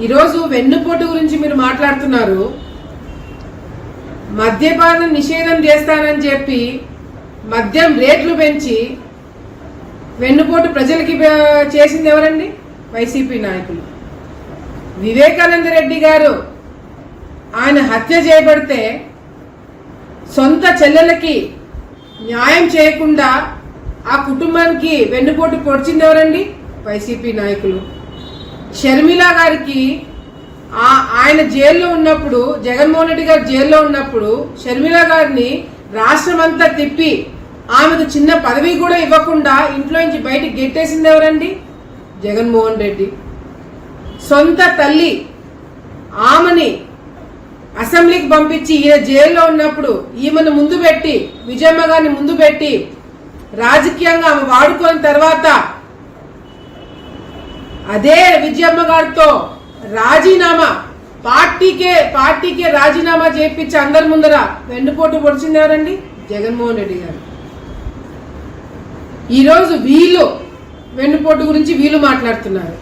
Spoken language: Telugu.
ఈరోజు వెన్నుపోటు గురించి మీరు మాట్లాడుతున్నారు. మద్యపాన నిషేధం చేస్తానని చెప్పి మద్యం రేట్లు పెంచి వెన్నుపోటు ప్రజలకి చేసింది ఎవరండి? వైసీపీ నాయకులు. వివేకానంద రెడ్డి గారు ఆయన హత్య చేయబడితే సొంత చెల్లెలకి న్యాయం చేయకుండా ఆ కుటుంబానికి వెన్నుపోటు పొడిచింది ఎవరండి? వైసీపీ నాయకులు. షర్మిల గారికి ఆయన జైల్లో ఉన్నప్పుడు, జగన్మోహన్ రెడ్డి గారు జైల్లో ఉన్నప్పుడు షర్మిల గారిని రాష్ట్రం అంతా తిప్పి ఆమెకు చిన్న పదవి కూడా ఇవ్వకుండా ఇంట్లో నుంచి బయటికి గెట్టేసింది ఎవరండి? జగన్మోహన్ రెడ్డి. సొంత తల్లి ఆమెని అసెంబ్లీకి పంపించి ఈయన జైల్లో ఉన్నప్పుడు ఈమెను ముందు పెట్టి, విజయమ్మ గారిని ముందు పెట్టి రాజకీయంగా ఆమె వాడుకున్న తర్వాత అదే విజయమ్మ గారితో రాజీనామా, పార్టీకే రాజీనామా చేయించి అందరి ముందర వెన్నుపోటు పొడిచింది ఎవరండి? జగన్మోహన్ రెడ్డి గారు. ఈరోజు వీళ్ళు వెన్నుపోటు గురించి వీళ్ళు మాట్లాడుతున్నారు.